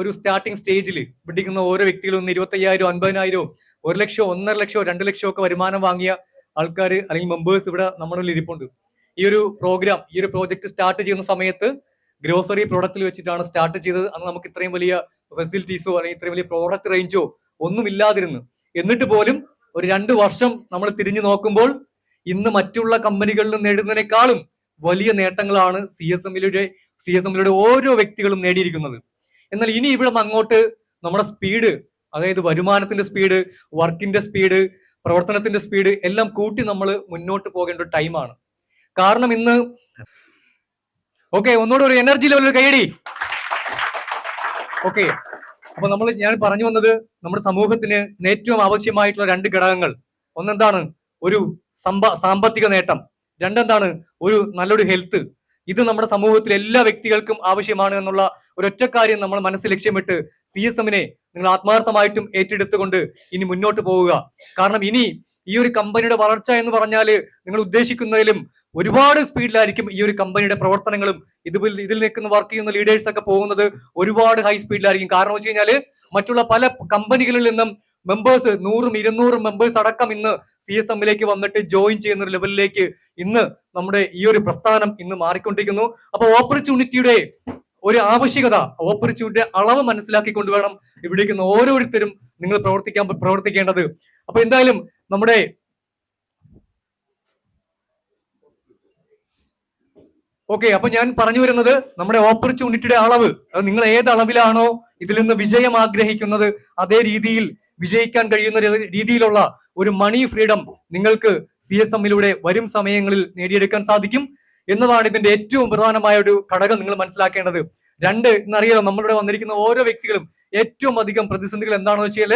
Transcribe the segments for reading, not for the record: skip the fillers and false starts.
ഒരു സ്റ്റാർട്ടിംഗ് സ്റ്റേജിൽ പിടിക്കുന്ന ഓരോ വ്യക്തികളും 25,000, 50,000, 1 ലക്ഷം, 1.5 ലക്ഷം, 2 ലക്ഷം ഒക്കെ വരുമാനം വാങ്ങിയ ആൾക്കാർ അല്ലെങ്കിൽ മെമ്പേഴ്സ് ഇവിടെ നമ്മുടെ ഇരിപ്പുണ്ട്. ഈ ഒരു പ്രോഗ്രാം, ഈ ഒരു പ്രോജക്ട് സ്റ്റാർട്ട് ചെയ്യുന്ന സമയത്ത് ഗ്രോസറി പ്രോഡക്റ്റിൽ വെച്ചിട്ടാണ് സ്റ്റാർട്ട് ചെയ്തത്. അന്ന് നമുക്ക് ഇത്രയും വലിയ ഫെസിലിറ്റീസോ അല്ലെങ്കിൽ ഇത്രയും വലിയ പ്രോഡക്റ്റ് റേഞ്ചോ ഒന്നും ഇല്ലാതിരുന്നു. എന്നിട്ട് പോലും ഒരു 2 വർഷം നമ്മൾ തിരിഞ്ഞു നോക്കുമ്പോൾ ഇന്ന് മറ്റുള്ള കമ്പനികളിൽ നേടുന്നതിനേക്കാളും വലിയ നേട്ടങ്ങളാണ് സി എസ് എമ്മിലൂടെ ഓരോ വ്യക്തികളും നേടിയിരിക്കുന്നത്. എന്നാൽ ഇനി ഇവിടെ നിന്ന് അങ്ങോട്ട് നമ്മുടെ സ്പീഡ്, അതായത് വരുമാനത്തിന്റെ സ്പീഡ്, വർക്കിന്റെ സ്പീഡ്, പ്രവർത്തനത്തിന്റെ സ്പീഡ് എല്ലാം കൂട്ടി നമ്മൾ മുന്നോട്ട് പോകേണ്ട ഒരു ടൈമാണ്. കാരണം ഇന്ന് ഒന്നുകൂടെ ഒരു എനർജി ലെവൽ കൈയടി. അപ്പൊ ഞാൻ പറഞ്ഞു വന്നത് നമ്മുടെ സമൂഹത്തിന് ഏറ്റവും ആവശ്യമായിട്ടുള്ള 2 ഘടകങ്ങൾ. ഒന്നെന്താണ്? ഒരു സാമ്പത്തിക നേട്ടം. രണ്ടെന്താണ്? ഒരു നല്ലൊരു ഹെൽത്ത്. ഇത് നമ്മുടെ സമൂഹത്തിൽ എല്ലാ വ്യക്തികൾക്കും ആവശ്യമാണ് എന്നുള്ള ഒരൊറ്റ കാര്യം നമ്മൾ മനസ്സിൽ ലക്ഷ്യമിട്ട് CSMനെ നിങ്ങൾ ആത്മാർത്ഥമായിട്ടും ഏറ്റെടുത്തുകൊണ്ട് ഇനി മുന്നോട്ട് പോവുക. കാരണം ഇനി ഈ ഒരു കമ്പനിയുടെ വളർച്ച എന്ന് പറഞ്ഞാൽ നിങ്ങൾ ഉദ്ദേശിക്കുന്നതിലും ഒരുപാട് സ്പീഡിലായിരിക്കും ഈ ഒരു കമ്പനിയുടെ പ്രവർത്തനങ്ങളും. ഇതിൽ നിൽക്കുന്ന വർക്ക് ചെയ്യുന്ന ലീഡേഴ്സ് ഒക്കെ പോകുന്നത് ഒരുപാട് ഹൈ സ്പീഡിലായിരിക്കും. കാരണം വെച്ച് കഴിഞ്ഞാൽ മറ്റുള്ള പല കമ്പനികളിൽ നിന്നും മെമ്പേഴ്സ് 100-200 മെമ്പേഴ്സ് അടക്കം ഇന്ന് CSMലേക്ക് വന്നിട്ട് ജോയിൻ ചെയ്യുന്ന ഒരു ലെവലിലേക്ക് ഇന്ന് നമ്മുടെ ഈ ഒരു പ്രസ്ഥാനം ഇന്ന് മാറിക്കൊണ്ടിരിക്കുന്നു. അപ്പൊ ഓപ്പർച്യൂണിറ്റിയുടെ ഒരു ആവശ്യകത, ഓപ്പർച്യൂണിറ്റിയുടെ അളവ് മനസ്സിലാക്കിക്കൊണ്ട് വേണം ഇവിടേക്ക് ഓരോരുത്തരും നിങ്ങൾ പ്രവർത്തിക്കേണ്ടത്. അപ്പൊ എന്തായാലും നമ്മുടെ അപ്പൊ ഞാൻ പറഞ്ഞു വരുന്നത് നമ്മുടെ ഓപ്പർച്യൂണിറ്റിയുടെ അളവ്, നിങ്ങൾ ഏത് അളവിലാണോ ഇതിൽ നിന്ന് വിജയം ആഗ്രഹിക്കുന്നത് അതേ രീതിയിൽ വിജയിക്കാൻ കഴിയുന്ന രീതിയിലുള്ള ഒരു മണി ഫ്രീഡം നിങ്ങൾക്ക് CSMലൂടെ വരും സമയങ്ങളിൽ നേടിയെടുക്കാൻ സാധിക്കും എന്നതാണ് ഇതിന്റെ ഏറ്റവും പ്രധാനമായ ഒരു ഘടകം നിങ്ങൾ മനസ്സിലാക്കേണ്ടത്. 2, എന്നറിയാലോ, നമ്മളിവിടെ വന്നിരിക്കുന്ന ഓരോ വ്യക്തികളും ഏറ്റവും അധികം പ്രതിസന്ധികൾ എന്താണെന്ന് വെച്ചാൽ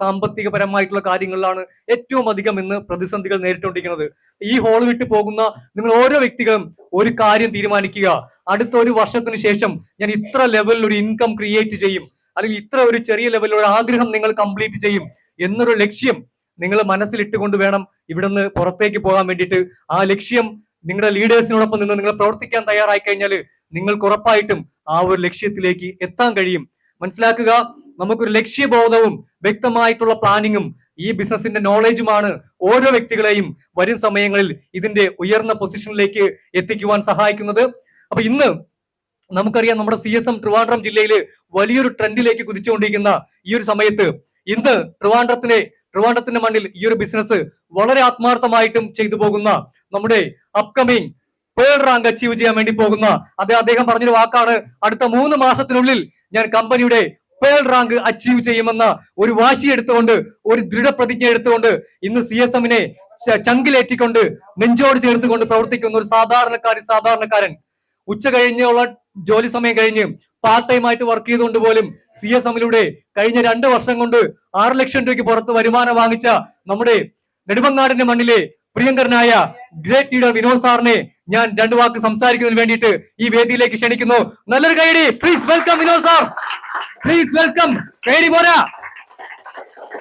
സാമ്പത്തികപരമായിട്ടുള്ള കാര്യങ്ങളിലാണ് ഏറ്റവും അധികം ഇന്ന് പ്രതിസന്ധികൾ നേരിട്ടുകൊണ്ടിരിക്കുന്നത്. ഈ ഹോൾ വിട്ട് പോകുന്ന നിങ്ങൾ ഓരോ വ്യക്തികളും ഒരു കാര്യം തീരുമാനിക്കുക. അടുത്ത 1 വർഷത്തിന് ശേഷം ഞാൻ ഇത്ര ലെവലിൽ ഒരു ഇൻകം ക്രിയേറ്റ് ചെയ്യും, അല്ലെങ്കിൽ ഇത്ര ഒരു ചെറിയ ലെവലിലുള്ള ആഗ്രഹം നിങ്ങൾ കംപ്ലീറ്റ് ചെയ്യും എന്നൊരു ലക്ഷ്യം നിങ്ങൾ മനസ്സിലിട്ടുകൊണ്ട് വേണം ഇവിടുന്ന് പുറത്തേക്ക് പോകാൻ വേണ്ടിയിട്ട്. ആ ലക്ഷ്യം നിങ്ങളുടെ ലീഡേഴ്സിനോടൊപ്പം നിന്ന് നിങ്ങൾ പ്രവർത്തിക്കാൻ തയ്യാറായി കഴിഞ്ഞാൽ നിങ്ങൾക്ക് ഉറപ്പായിട്ടും ആ ഒരു ലക്ഷ്യത്തിലേക്ക് എത്താൻ കഴിയും. മനസ്സിലാക്കുക, നമുക്കൊരു ലക്ഷ്യബോധവും വ്യക്തമായിട്ടുള്ള പ്ലാനിങ്ങും ഈ ബിസിനസിന്റെ നോളജുമാണ് ഓരോ വ്യക്തികളെയും വരും സമയങ്ങളിൽ ഇതിന്റെ ഉയർന്ന പൊസിഷനിലേക്ക് എത്തിക്കുവാൻ സഹായിക്കുന്നത്. അപ്പൊ ഇന്ന് നമുക്കറിയാം, നമ്മുടെ CSM ട്രിവാൻഡ്രം ജില്ലയിൽ വലിയൊരു ട്രെൻഡിലേക്ക് കുതിച്ചുകൊണ്ടിരിക്കുന്ന ഈ ഒരു സമയത്ത് ഇന്ന് ട്രിവാൻഡ്രത്തിന്റെ മണ്ണിൽ ഈ ഒരു ബിസിനസ് വളരെ ആത്മാർത്ഥമായിട്ടും ചെയ്തു പോകുന്ന നമ്മുടെ അപ്കമിങ് പേൾ റാങ്ക് അച്ചീവ് ചെയ്യാൻ വേണ്ടി പോകുന്ന അദ്ദേഹം പറഞ്ഞൊരു വാക്കാണ്, അടുത്ത 3 മാസത്തിനുള്ളിൽ ഞാൻ കമ്പനിയുടെ പേൾ റാങ്ക് അച്ചീവ് ചെയ്യുമെന്ന ഒരു വാശി എടുത്തുകൊണ്ട്, ഒരു ദൃഢപ്രതിജ്ഞ എടുത്തുകൊണ്ട് ഇന്ന് CSMനെ ചങ്കിലേറ്റിക്കൊണ്ട് നെഞ്ചോട് ചേർത്തുകൊണ്ട് പ്രവർത്തിക്കുന്ന ഒരു സാധാരണക്കാരൻ ഉച്ച കഴിഞ്ഞുള്ള ജോലി സമയം കഴിഞ്ഞ് പാർട്ട് ടൈം ആയിട്ട് വർക്ക് ചെയ്തുകൊണ്ട് പോലും CSMലൂടെ കഴിഞ്ഞ 2 വർഷം കൊണ്ട് 6 ലക്ഷം രൂപയ്ക്ക് പുറത്ത് വരുമാനം വാങ്ങിച്ച നമ്മുടെ നെടുമങ്ങാടിന്റെ മണ്ണിലെ പ്രിയങ്കരനായ ഗ്രേറ്റ് ലീഡർ വിനോദ് സാറിനെ ഞാൻ 2 വാക്ക് സംസാരിക്കുന്നതിന് വേണ്ടിയിട്ട് ഈ വേദിയിലേക്ക് ക്ഷണിക്കുന്നു. നല്ലൊരു കൈയടി. Please welcome Vinod sir. Please welcome. കൈയടി പോരാ.